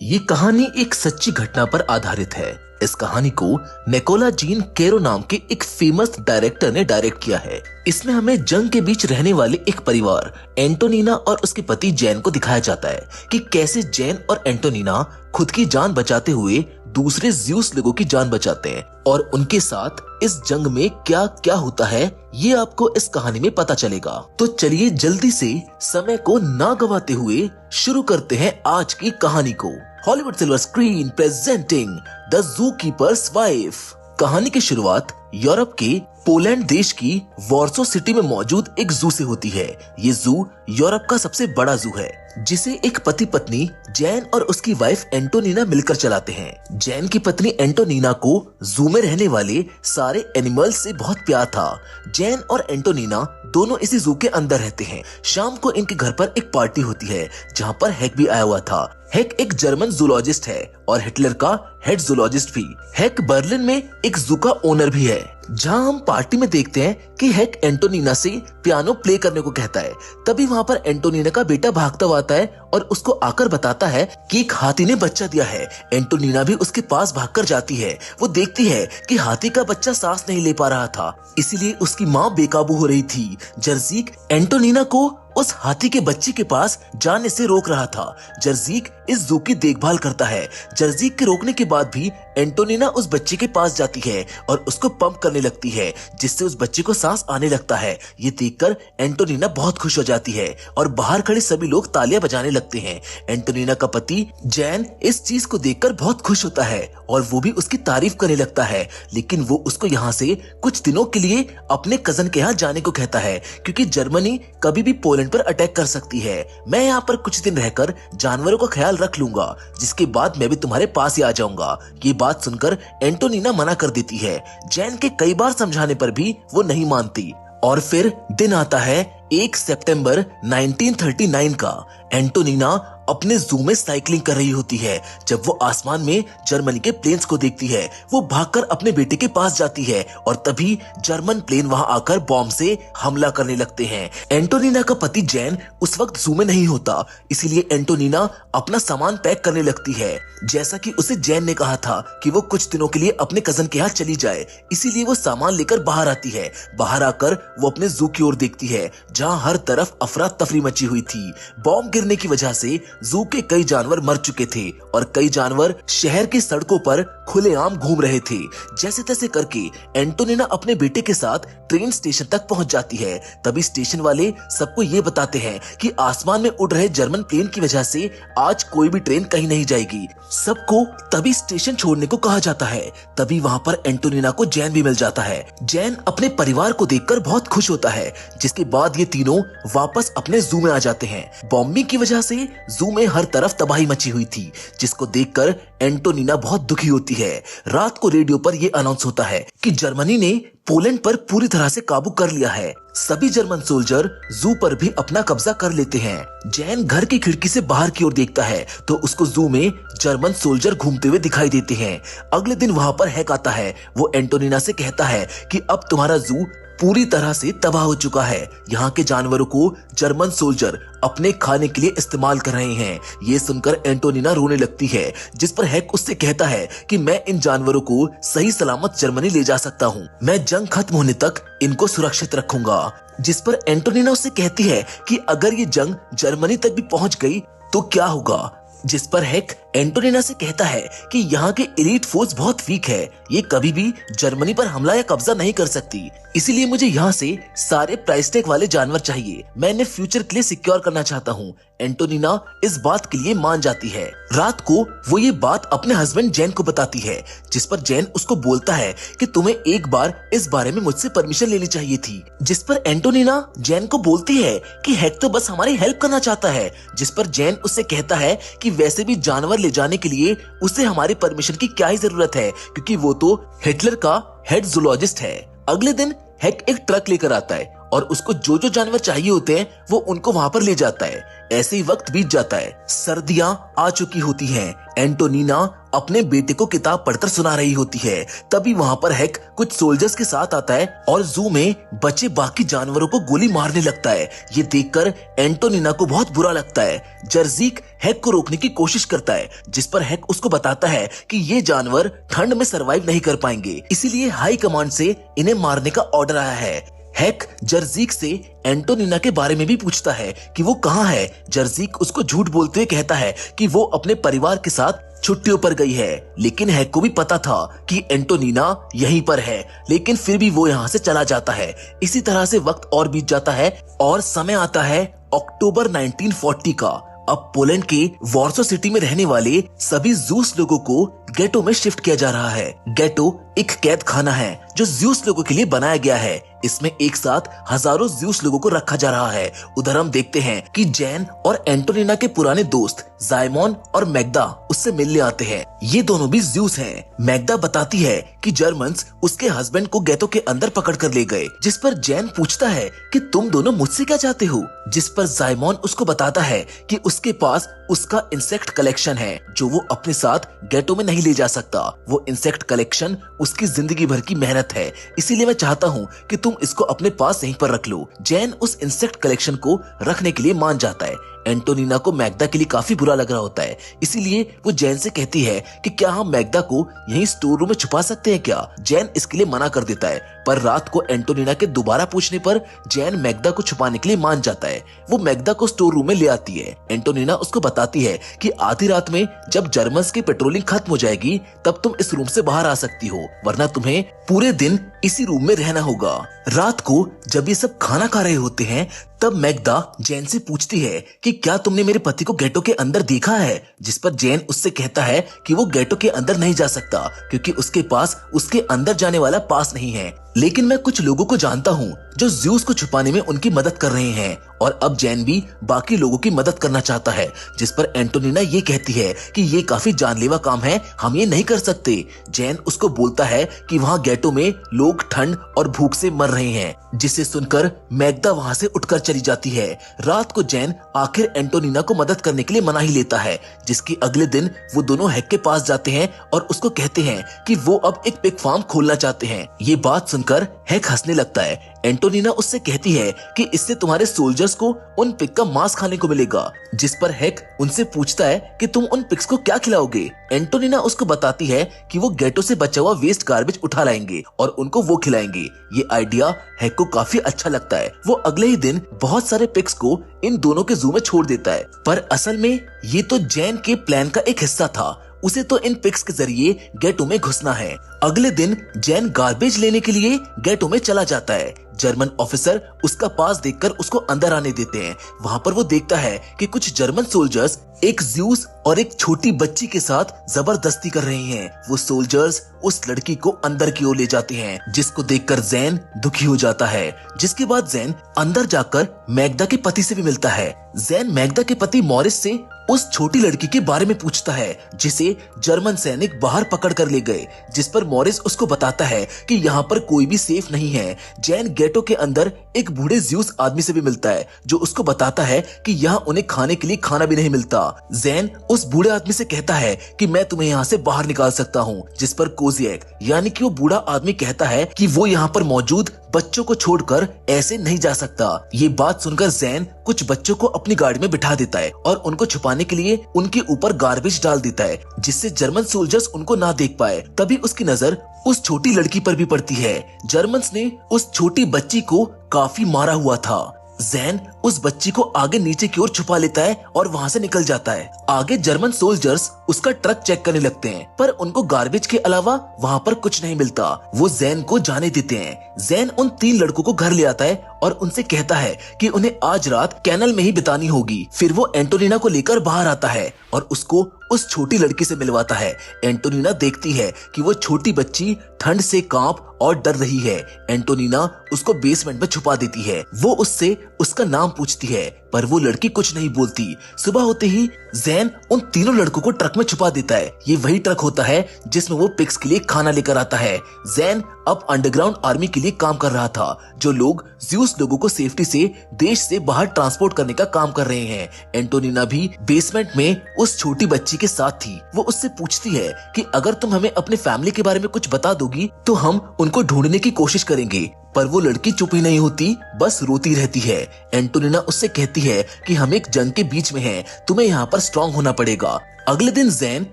ये कहानी एक सच्ची घटना पर आधारित है। इस कहानी को निकोला जीन कैरो नाम के एक फेमस डायरेक्टर ने डायरेक्ट किया है। इसमें हमें जंग के बीच रहने वाले एक परिवार एंटोनिना और उसके पति जैन को दिखाया जाता है कि कैसे जैन और एंटोनिना खुद की जान बचाते हुए दूसरे ज़्यूस लोगों की जान बचाते हैं और उनके साथ इस जंग में क्या क्या होता है ये आपको इस कहानी में पता चलेगा। तो चलिए जल्दी से समय को ना गवाते हुए शुरू करते हैं आज की कहानी को। Hollywood silver screen presenting the zoo keepers wife. कहानी की शुरुआत यूरोप के पोलैंड देश की वॉर्सो सिटी में मौजूद एक जू से होती है। ये जू यूरोप का सबसे बड़ा जू है जिसे एक पति पत्नी जैन और उसकी वाइफ एंटोनिना मिलकर चलाते हैं। जैन की पत्नी एंटोनिना को जू में रहने वाले सारे एनिमल्स से बहुत प्यार था। जैन और एंटोनिना दोनों इसी जू के अंदर रहते हैं। शाम को इनके घर पर एक पार्टी होती है जहाँ पर हैक भी आया हुआ था। हैक एक जर्मन जूलॉजिस्ट है और हिटलर का हेड जूलॉजिस्ट भी। हैक बर्लिन में एक जू का ओनर भी है। जहां हम पार्टी में देखते हैं कि हैक एंटोनिना से पियानो प्ले करने को कहता है। तभी वहां पर एंटोनिना का बेटा भागता हुआ आता है और उसको आकर बताता है कि एक हाथी ने बच्चा दिया है। एंटोनिना भी उसके पास भागकर जाती है। वो देखती है कि हाथी का बच्चा सांस नहीं ले पा रहा था, इसीलिए उसकी माँ बेकाबू हो रही थी। जर्जीक एंटोनिना को उस हाथी के बच्चे के पास जाने से रोक रहा था। जर्जीक इस जू की देखभाल करता है। जर्जीक के रोकने के बाद भी एंटोनिना उस बच्चे के पास जाती है और उसको पंप करने लगती है जिससे उस बच्चे को सांस आने लगता है। ये देखकर एंटोनिना बहुत खुश हो जाती है और बाहर खड़े सभी लोग तालियां बजाने लगते हैं। एंटोनिना का पति जैन इस चीज को देखकर बहुत खुश होता है और वो भी उसकी तारीफ करने लगता है, लेकिन वो उसको यहाँ से कुछ दिनों के लिए अपने कजन के यहाँ जाने को कहता है क्योंकि जर्मनी कभी भी पोलैंड पर अटैक कर सकती है। मैं यहाँ पर कुछ दिन रहकर जानवरों का ख्याल रख लूंगा, जिसके बाद मैं भी तुम्हारे पास ही आ जाऊंगा। ये बात सुनकर एंटोनिना मना कर देती है। जैन के कई बार समझाने पर भी वो नहीं मानती और फिर दिन आता है 1 सितंबर 1939 का। एंटोनिना अपने जू में साइकिलिंग कर रही होती है जब वो आसमान में जर्मनी के प्लेन्स को देखती है। वो भागकर अपने बेटे के पास जाती है और तभी जर्मन प्लेन वहां आकर बॉम्ब से हमला करने लगते हैं। एंटोनिना का पति जैन उस वक्त जू में नहीं होता, इसीलिए एंटोनिना अपना सामान पैक करने लगती है। जैसा कि उसे जैन ने कहा था कि वो कुछ दिनों के लिए अपने कजन के यहाँ चली जाए, इसीलिए वो सामान लेकर बाहर आती है। बाहर आकर वो अपने जू की ओर देखती है जहाँ हर तरफ अफरा तफरी मची हुई थी। बॉम्ब गिरने की वजह से जू के कई जानवर मर चुके थे और कई जानवर शहर की सड़कों पर खुलेआम घूम रहे थे। जैसे तैसे करके एंटोनिना अपने बेटे के साथ ट्रेन स्टेशन तक पहुंच जाती है। तभी स्टेशन वाले सबको ये बताते हैं कि आसमान में उड़ रहे जर्मन प्लेन की वजह से आज कोई भी ट्रेन कहीं नहीं जाएगी। सबको तभी स्टेशन छोड़ने को कहा जाता है। तभी वहां पर एंटोनिना को जैन भी मिल जाता है। जैन अपने परिवार को देखकर बहुत खुश होता है, जिसके बाद ये तीनों वापस अपने जू में आ जाते हैं। बॉम्बिंग की वजह से जू में हर तरफ तबाही मची हुई थी, जिसको देखकर एंटोनिना बहुत दुखी होती है। रात को रेडियो पर यह अनाउंस होता है कि जर्मनी ने पोलैंड पर पूरी तरह से काबू कर लिया है। सभी जर्मन सोल्जर जू पर भी अपना कब्जा कर लेते हैं। जैन घर की खिड़की से बाहर की ओर देखता है तो उसको जू में जर्मन सोल्जर घूमते हुए दिखाई देते हैं। अगले दिन वहां पर हैक आता है। वो एंटोनिना से कहता है कि अब तुम्हारा जू पूरी तरह से तबाह हो चुका है। यहाँ के जानवरों को जर्मन सोल्जर अपने खाने के लिए इस्तेमाल कर रहे हैं। ये सुनकर एंटोनिना रोने लगती है, जिस पर हैक उससे कहता है कि मैं इन जानवरों को सही सलामत जर्मनी ले जा सकता हूँ। मैं जंग खत्म होने तक इनको सुरक्षित रखूंगा। जिस पर एंटोनिना उससे कहती है कि अगर ये जंग जर्मनी तक भी पहुंच गई तो क्या होगा। जिस पर हैक एंटोनिना से कहता है कि यहाँ के एलीट फोर्स बहुत वीक है, ये कभी भी जर्मनी पर हमला या कब्जा नहीं कर सकती, इसीलिए मुझे यहाँ से सारे प्राइस टैग वाले जानवर चाहिए। मैं इन्हें फ्यूचर के लिए सिक्योर करना चाहता हूँ। एंटोनिना इस बात के लिए मान जाती है। रात को वो ये बात अपने हस्बैंड जैन को बताती है, जिस पर जैन उसको बोलता है कि तुम्हें एक बार इस बारे में मुझसे परमिशन लेनी चाहिए थी। जिस पर एंटोनिना जैन को बोलती है कि हैक तो बस हमारी हेल्प करना चाहता है। जिस पर जैन उससे कहता है कि वैसे भी जानवर ले जाने के लिए उसे हमारी परमिशन की क्या ही जरूरत है, क्योंकि वो तो हिटलर का हेड जूलॉजिस्ट है। अगले दिन हैक एक ट्रक लेकर आता है और उसको जो जो जानवर चाहिए होते हैं वो उनको वहाँ पर ले जाता है। ऐसे ही वक्त बीत जाता है। सर्दियां आ चुकी होती हैं। एंटोनिना अपने बेटे को किताब पढ़कर सुना रही होती है। तभी वहाँ पर हैक कुछ सोल्जर्स के साथ आता है और जू में बचे बाकी जानवरों को गोली मारने लगता है। ये देखकर एंटोनिना को बहुत बुरा लगता है। जर्जीक हैक को रोकने की कोशिश करता है, जिस पर हैक उसको बताता है कि ये जानवर ठंड में सरवाइव नहीं कर पाएंगे, इसीलिए हाई कमांड से इन्हें मारने का ऑर्डर आया है। हैक जर्जीक से एंटोनिना के बारे में भी पूछता है कि वो कहाँ है। जर्जीक उसको झूठ बोलते हुए कहता है कि वो अपने परिवार के साथ छुट्टियों पर गई है, लेकिन हैक को भी पता था कि एंटोनिना यहीं पर है, लेकिन फिर भी वो यहाँ से चला जाता है। इसी तरह से वक्त और बीत जाता है और समय आता है अक्टूबर 1940 का। अब पोलैंड के वॉर्सो सिटी में रहने वाले सभी जूस लोगों को गेटो में शिफ्ट किया जा रहा है। गेटो एक कैद खाना है जो ज्यूस लोगों के लिए बनाया गया है। इसमें एक साथ हजारों ज्यूस लोगों को रखा जा रहा है। उधर हम देखते हैं कि जैन और एंटोनिना के पुराने दोस्त जाइमोन और मैग्दा उससे मिलने आते हैं। ये दोनों भी ज्यूस हैं। मैग्दा बताती है कि जर्मन्स उसके हस्बैंड को गेटो के अंदर पकड़ कर ले गए, जिस पर जैन पूछता है कि तुम दोनों मुझसे क्या चाहते हो, जिस पर जाइमोन उसको बताता है कि उसके पास उसका इंसेक्ट कलेक्शन है जो वो अपने साथ गेटो में नहीं ले जा सकता। वो इंसेक्ट कलेक्शन उसकी जिंदगी भर की मेहनत है, इसीलिए मैं चाहता हूँ कि तुम इसको अपने पास यहीं पर रख लो। जैन उस इंसेक्ट कलेक्शन को रखने के लिए मान जाता है। एंटोनिना को मैग्दा के लिए काफी बुरा लग रहा होता है, इसीलिए वो जैन से कहती है कि क्या हम मैग्दा को यहीं स्टोर रूम में छुपा सकते हैं क्या। जैन इसके लिए मना कर देता है, पर रात को एंटोनिना के दोबारा पूछने पर जैन मैग्दा को छुपाने के लिए मान जाता है। वो मैग्दा को स्टोर रूम में ले आती है। एंटोनिना उसको बताती है कि आधी रात में जब जर्मन्स की पेट्रोलिंग खत्म हो जाएगी तब तुम इस रूम से बाहर आ सकती हो, वरना तुम्हें पूरे दिन इसी रूम में रहना होगा। रात को जब ये सब खाना खा रहे होते हैं तब मैग्दा जैन से पूछती है कि क्या तुमने मेरे पति को गेटो के अंदर देखा है, जिस पर जैन उससे कहता है कि वो गेटो के अंदर नहीं जा सकता क्योंकि उसके पास उसके अंदर जाने वाला पास नहीं है। लेकिन मैं कुछ लोगों को जानता हूँ जो ज्यूस को छुपाने में उनकी मदद कर रहे हैं, और अब जैन भी बाकी लोगों की मदद करना चाहता है, जिस पर एंटोनिना ये कहती है कि ये काफी जानलेवा काम है, हम ये नहीं कर सकते। जैन उसको बोलता है कि वहाँ गेटो में लोग ठंड और भूख से मर रहे हैं, जिसे सुनकर मैग्दा वहाँ से उठकर चली जाती है। रात को जैन आखिर एंटोनिना को मदद करने के लिए मना ही लेता है, जिसके अगले दिन वो दोनों हैक के पास जाते हैं और उसको कहते हैं कि वो अब एक पिग फार्म खोलना चाहते हैं। ये बात सुनकर हैक हंसने लगता है। एंटोनिना उससे कहती है कि इससे तुम्हारे सोल्जर्स को उन पिग का मांस खाने को मिलेगा, जिस पर हैक उनसे पूछता है कि तुम उन पिग्स को क्या खिलाओगे। एंटोनिना उसको बताती है कि वो गेटो से बचा हुआ वेस्ट गार्बेज उठा लाएंगे और उनको वो खिलाएंगे। ये आइडिया हैक को काफी अच्छा लगता है। वो अगले ही दिन बहुत सारे पिग्स को इन दोनों के जू में छोड़ देता है, पर असल में ये तो जैन के प्लान का एक हिस्सा था। उसे तो इन पिग्स के जरिए गेटो में घुसना है। अगले दिन जैन गार्बेज लेने के लिए गेटो में चला जाता है। जर्मन ऑफिसर उसका पास देखकर उसको अंदर आने देते हैं। वहाँ पर वो देखता है कि कुछ जर्मन सोल्जर्स एक ज्यूस और एक छोटी बच्ची के साथ जबरदस्ती कर रहे हैं। वो सोल्जर्स उस लड़की को अंदर की ओर ले जाते हैं, जिसको देखकर जैन दुखी हो जाता है। जिसके बाद जैन अंदर जाकर मैग्दा के पति से भी मिलता है। जैन मैग्दा के पति मॉरिस से उस छोटी लड़की के बारे में पूछता है जिसे जर्मन सैनिक बाहर पकड़ कर ले गए, जिस पर मॉरिस उसको बताता है कि यहाँ पर कोई भी सेफ नहीं है। जैन गेटो के अंदर एक बूढ़े ज्यूस आदमी से भी मिलता है जो उसको बताता है कि यहाँ उन्हें खाने के लिए खाना भी नहीं मिलता। जैन उस बूढ़े आदमी से कहता है कि मैं तुम्हें यहाँ से बाहर निकाल सकता हूँ, जिस पर कोजिएक यानी कि वो बूढ़ा आदमी कहता है कि वो यहाँ पर मौजूद बच्चों को छोड़कर ऐसे नहीं जा सकता। ये बात सुनकर जैन कुछ बच्चों को अपनी गाड़ी में बिठा देता है और उनको छुपाने के लिए उनके ऊपर गार्बेज डाल देता है, जिससे जर्मन सोल्जर्स उनको ना देख पाए। तभी उसकी नजर उस छोटी लड़की पर भी पड़ती है। जर्मन्स ने उस छोटी बच्ची को काफी मारा हुआ था। जैन उस बच्ची को आगे नीचे की ओर छुपा लेता है और वहाँ से निकल जाता है। आगे जर्मन सोल्जर्स उसका ट्रक चेक करने लगते हैं, पर उनको गार्बेज के अलावा वहाँ पर कुछ नहीं मिलता। वो जैन को जाने देते हैं। जैन उन 3 लड़कों को घर ले आता है और उनसे कहता है कि उन्हें आज रात कैनल में ही बितानी होगी। फिर वो एंटोनिना को लेकर बाहर आता है और उसको उस छोटी लड़की से मिलवाता है। एंटोनिना देखती है कि वो छोटी बच्ची ठंड से कांप और डर रही है। एंटोनिना उसको बेसमेंट में छुपा देती है। वो उससे उसका नाम पूछती है, पर वो लड़की कुछ नहीं बोलती। सुबह होते ही जैन उन तीनों लड़कों को ट्रक में छुपा देता है। ये वही ट्रक होता है जिसमें वो पिग्स के लिए खाना लेकर आता है। जैन अब अंडरग्राउंड आर्मी के लिए काम कर रहा था, जो लोग ज़्यूस लोगों को सेफ्टी से देश से बाहर ट्रांसपोर्ट करने का काम कर रहे हैं। एंटोनिना भी बेसमेंट में उस छोटी बच्ची के साथ थी। वो उससे पूछती है कि अगर तुम हमें अपने फैमिली के बारे में कुछ बता दोगी तो हम उनको ढूंढने की कोशिश करेंगे। पर वो लड़की चुप ही नहीं होती, बस रोती रहती है। एंटोनिना उससे कहती है कि हम एक जंग के बीच में हैं, तुम्हें यहाँ पर स्ट्रांग होना पड़ेगा। अगले दिन जैन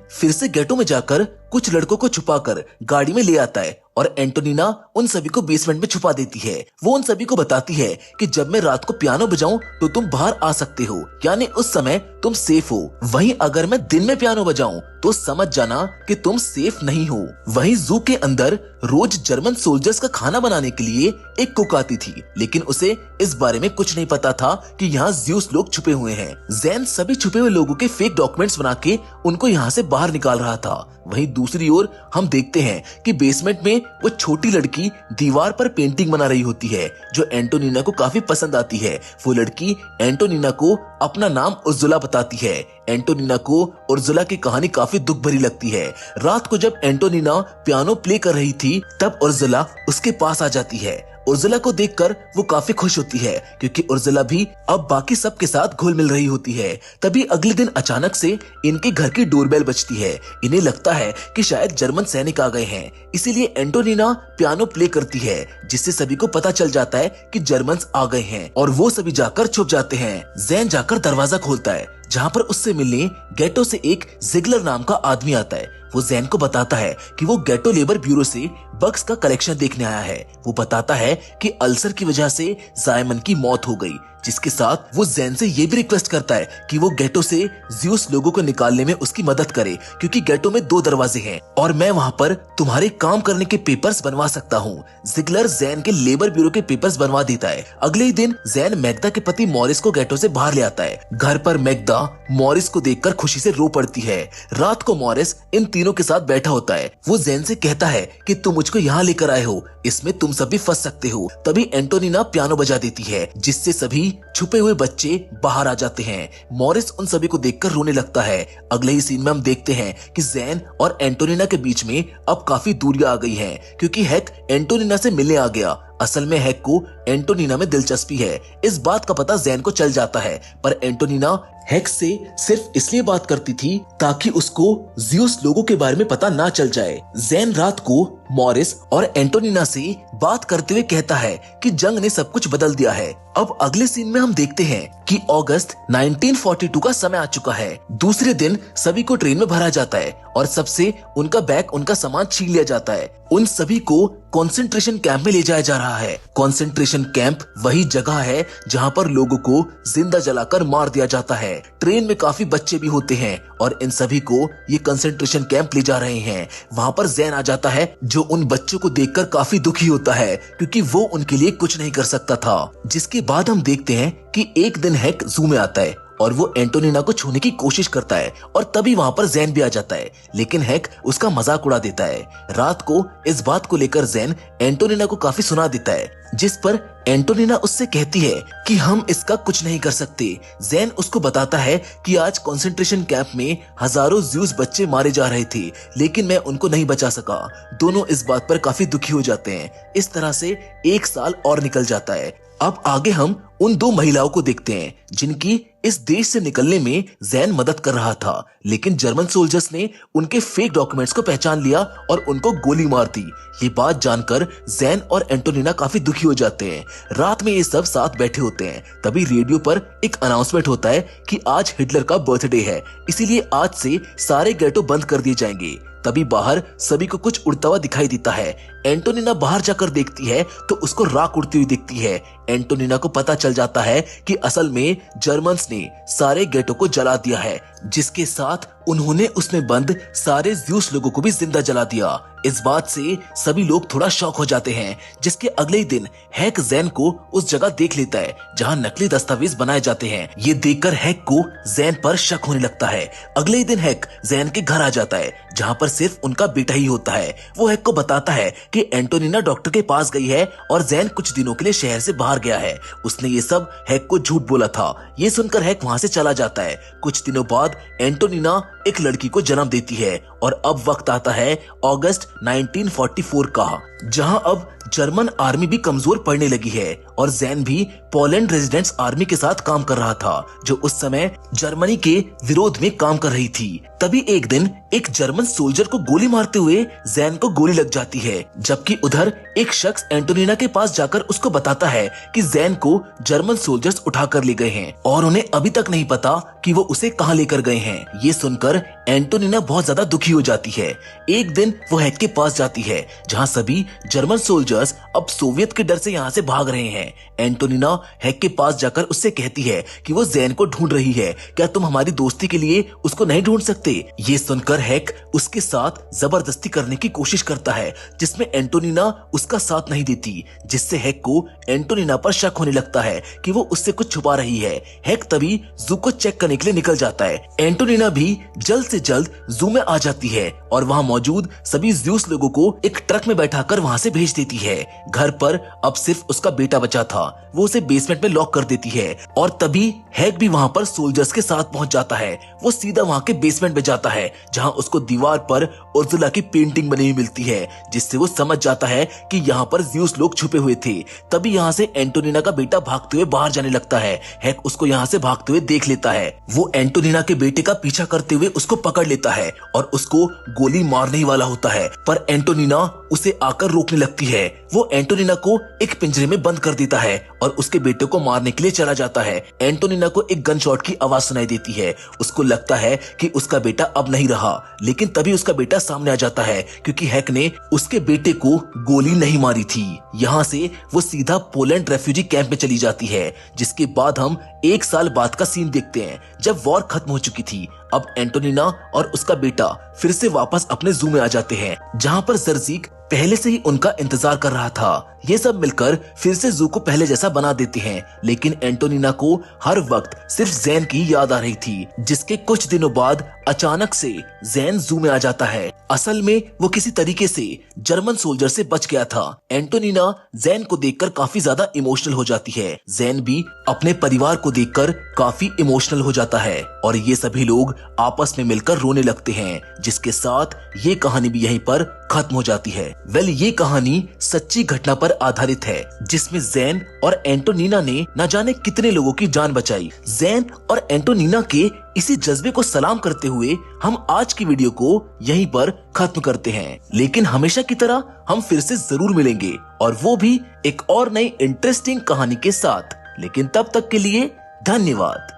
फिर से गेटो में जाकर कुछ लड़कों को छुपाकर गाड़ी में ले आता है और एंटोनिना उन सभी को बेसमेंट में छुपा देती है। वो उन सभी को बताती है कि जब मैं रात को पियानो बजाऊं तो तुम बाहर आ सकते हो, यानी उस समय तुम सेफ हो। वहीं अगर मैं दिन में पियानो बजाऊं तो समझ जाना कि तुम सेफ नहीं हो। वहीं जू के अंदर रोज जर्मन सोल्जर्स का खाना बनाने के लिए एक कुक आती थी, लेकिन उसे इस बारे में कुछ नहीं पता था कि यहाँ ज़्यूस लोग छुपे हुए हैं। जैन सभी छुपे हुए लोगों के फेक डॉक्यूमेंट्स बना के उनको यहाँ से बाहर निकाल रहा था। वहीं दूसरी ओर हम देखते हैं कि बेसमेंट में वो छोटी लड़की दीवार पर पेंटिंग बना रही होती है, जो एंटोनिना को काफी पसंद आती है। वो लड़की एंटोनिना को अपना नाम उर्जुला बताती है। एंटोनिना को उर्जुला की कहानी काफी दुख भरी लगती है। रात को जब एंटोनिना पियानो प्ले कर रही थी तब उर्जुला उसके पास आ जाती है। उर्जुला को देखकर वो काफी खुश होती है, क्योंकि उर्जुला भी अब बाकी सब के साथ घुल मिल रही होती है। तभी अगले दिन अचानक से इनके घर की डोरबेल बजती है। इन्हें लगता है कि शायद जर्मन सैनिक आ गए हैं, इसीलिए एंटोनिना पियानो प्ले करती है, जिससे सभी को पता चल जाता है कि जर्मन्स आ गए हैं और वो सभी जाकर छुप जाते हैं। जैन जाकर दरवाजा खोलता है, जहाँ पर उससे मिलने गेटो से एक जिगलर नाम का आदमी आता है। वो जैन को बताता है कि वो गेटो लेबर ब्यूरो से बग्स का कलेक्शन देखने आया है। वो बताता है कि अल्सर की वजह से जायमन की मौत हो गई, जिसके साथ वो जैन से ये भी रिक्वेस्ट करता है कि वो गेटो से ज़्यूस लोगों को निकालने में उसकी मदद करे, क्योंकि गेटो में 2 दरवाजे हैं और मैं वहाँ पर तुम्हारे काम करने के पेपर्स बनवा सकता हूँ। जिगलर जैन के लेबर ब्यूरो के पेपर्स बनवा देता है। अगले ही दिन जैन मैग्दा के पति मॉरिस को गेटो से बाहर ले आता है। घर पर मैग्दा मॉरिस को देखकर खुशी से रो पड़ती है। रात को मॉरिस इन तीनों के साथ बैठा होता है। वो जैन से कहता है कि तुम मुझको यहाँ लेकर आए हो, इसमें तुम सब भी फंस सकते हो। तभी एंटोनिना पियानो बजा देती है, जिससे सभी छुपे हुए बच्चे बाहर आ जाते हैं। मॉरिस उन सभी को देखकर रोने लगता है। अगले ही सीन में हम देखते हैं कि जैन और एंटोनिना के बीच में अब काफी दूरियां आ गई हैं, क्योंकि हैक एंटोनिना से मिलने आ गया। असल में हैक को एंटोनिना में दिलचस्पी है, इस बात का पता जैन को चल जाता है, पर एंटोनिना हैक से सिर्फ इसलिए बात करती थी ताकि उसको ज़्यूस लोगों के बारे में पता ना चल जाए। जैन रात को मॉरिस और एंटोनिना से बात करते हुए कहता है कि जंग ने सब कुछ बदल दिया है। अब अगले सीन में हम देखते हैं कि अगस्त 1942 का समय आ चुका है। दूसरे दिन सभी को ट्रेन में भरा जाता है और सबसे उनका बैग, उनका सामान छीन लिया जाता है। उन सभी को कंसंट्रेशन कैंप में ले जाया जा रहा है। कंसंट्रेशन कैंप वही जगह है जहां पर लोगों को जिंदा जलाकर मार दिया जाता है। ट्रेन में काफी बच्चे भी होते हैं और इन सभी को ये कंसंट्रेशन कैंप ले जा रहे हैं। वहां पर जैन आ जाता है, जो उन बच्चों को देखकर काफी दुखी होता है, क्योंकि वो उनके लिए कुछ नहीं कर सकता था। जिसके बाद हम देखते हैं कि एक दिन हैक जू में आता है और वो एंटोनिना को छूने की कोशिश करता है और तभी वहां पर जैन भी आ जाता है, लेकिन हैक उसका मजाक उड़ा देता है। रात को इस बात को लेकर जैन एंटोनिना को काफी सुना देता है, जिस पर एंटोनिना उससे कहती है कि हम इसका कुछ नहीं कर सकते। जैन उसको बताता है कि आज कंसंट्रेशन कैंप में हजारों ज़्यूस बच्चे मारे जा रहे थे, लेकिन मैं उनको नहीं बचा सका। दोनों इस बात पर काफी दुखी हो जाते हैं। इस तरह से 1 साल और निकल जाता है। अब आगे हम उन 2 महिलाओं को देखते हैं जिनकी इस देश से निकलने में जैन मदद कर रहा था, लेकिन जर्मन सोल्जर्स ने उनके फेक डॉक्यूमेंट्स को पहचान लिया और उनको गोली मार दी। ये बात जानकर जैन और एंटोनिना काफी दुखी हो जाते हैं। रात में ये सब साथ बैठे होते हैं। तभी रेडियो पर एक अनाउंसमेंट होता है कि आज हिटलर का बर्थडे है, इसीलिए आज से सारे गेटो बंद कर दिए जाएंगे। तभी बाहर सभी को कुछ उड़ता हुआ दिखाई देता है। एंटोनिना बाहर जाकर देखती है तो उसको राख उड़ती हुई दिखती है। एंटोनिना को पता चल जाता है कि असल में जर्मन्स ने सारे गेटो को जला दिया है, जिसके साथ उन्होंने उसमें बंद सारे ज़्यूस लोगों को भी जिंदा जला दिया। इस बात से सभी लोग थोड़ा शॉक हो जाते हैं। जिसके अगले ही दिन हैक जैन को उस जगह देख लेता है जहां नकली दस्तावेज बनाए जाते हैं। ये देखकर हैक को जैन पर शक होने लगता है। अगले ही दिन हैक जैन के घर आ जाता है, जहां पर सिर्फ उनका बेटा ही होता है। वो हैक को बताता है कि एंटोनिना डॉक्टर के पास गई है और जैन कुछ दिनों के लिए शहर से बाहर गया है। उसने ये सब हैक को झूठ बोला था। ये सुनकर हैक वहां से चला जाता है। कुछ दिनों बाद बाद एंटोनिना एक लड़की को जन्म देती है और अब वक्त आता है अगस्त 1944 का, जहां अब जर्मन आर्मी भी कमजोर पड़ने लगी है और जैन भी पोलैंड रेजिडेंट्स आर्मी के साथ काम कर रहा था, जो उस समय जर्मनी के विरोध में काम कर रही थी। तभी एक दिन एक जर्मन सोल्जर को गोली मारते हुए जैन को गोली लग जाती है, जबकि उधर एक शख्स एंटोनिना के पास जाकर उसको बताता है कि जैन को जर्मन सोल्जर्स उठाकर ले गए हैं और उन्हें अभी तक नहीं पता कि वो उसे कहां लेकर गए हैं। ये सुनकर एंटोनिना बहुत ज्यादा दुखी हो जाती है। एक दिन वो हैक के पास जाती है, जहां सभी जर्मन सोल्जर्स अब सोवियत के डर से यहाँ से भाग रहे हैं। एंटोनिना हैक के पास जाकर उससे कहती है कि वो जैन को ढूंढ रही है, क्या तुम हमारी दोस्ती के लिए उसको नहीं ढूंढ सकते? ये सुनकर हैक उसके साथ जबरदस्ती करने की कोशिश करता है, जिसमें एंटोनिना उसका साथ नहीं देती, जिससे हैक को एंटोनिना पर शक होने लगता है कि वो उससे कुछ छुपा रही है। हैक तभी जू को चेक करने के लिए निकल जाता है। एंटोनिना भी जल्द से जल्द जू में आ जाती है और वहां मौजूद सभी ज्यूस लोगों को एक ट्रक में बैठाकर वहां से भेज देती है। घर पर अब सिर्फ उसका बेटा बचा था, वो उसे बेसमेंट में लॉक कर देती है और तभी हैक भी वहां पर सोल्जर्स के साथ पहुंच जाता है। वो सीधा वहां के बेसमेंट में जाता है, जहां उसको दीवार पर उर्जुला की पेंटिंग बनी हुई मिलती है, जिससे वो समझ जाता है कि यहाँ पर ज्यूस लोग छुपे हुए थे। तभी यहाँ से एंटोनिना का बेटा भागते हुए बाहर जाने लगता है। हैक उसको यहाँ से भागते हुए देख लेता है। वो एंटोनिना के बेटे का पीछा करते हुए उसको पकड़ लेता है और उसको गोली मारने ही वाला होता है, पर एंटोनिना उसे आकर रोकने लगती है। वो एंटोनिना को एक पिंजरे में बंद कर देता है और उसके बेटे को मारने के लिए चला जाता है। एंटोनिना को एक गन शॉट की आवाज सुनाई देती है। उसको लगता है कि उसका बेटा अब नहीं रहा, लेकिन तभी उसका बेटा सामने आ जाता है, क्योंकि हैक ने उसके बेटे को गोली नहीं मारी थी। यहाँ से वो सीधा पोलैंड रेफ्यूजी कैंप में चली जाती है, जिसके बाद हम 1 साल बाद का सीन देखते हैं, जब वॉर खत्म हो चुकी थी। अब एंटोनिना और उसका बेटा फिर से वापस अपने जू में आ जाते हैं, जहाँ पर जर्जीक पहले से ही उनका इंतजार कर रहा था। ये सब मिलकर फिर से जू को पहले जैसा बना देते हैं, लेकिन एंटोनिना को हर वक्त सिर्फ जैन की याद आ रही थी, जिसके कुछ दिनों बाद अचानक से जैन जू में आ जाता है। असल में वो किसी तरीके से जर्मन सोल्जर से बच गया था। एंटोनिना जैन को देखकर काफी ज्यादा इमोशनल हो जाती है। जैन भी अपने परिवार को देखकर काफी इमोशनल हो जाता है और ये सभी लोग आपस में मिलकर रोने लगते हैं, जिसके साथ ये कहानी भी यहीं पर खत्म हो जाती है। ये कहानी सच्ची घटना पर आधारित है, जिसमें जैन और एंटोनिना ने न जाने कितने लोगों की जान बचाई। जैन और एंटोनिना के इसी जज्बे को सलाम करते हुए हम आज की वीडियो को यहीं पर खत्म करते हैं, लेकिन हमेशा की तरह हम फिर से जरूर मिलेंगे, और वो भी एक और नई इंटरेस्टिंग कहानी के साथ। लेकिन तब तक के लिए धन्यवाद।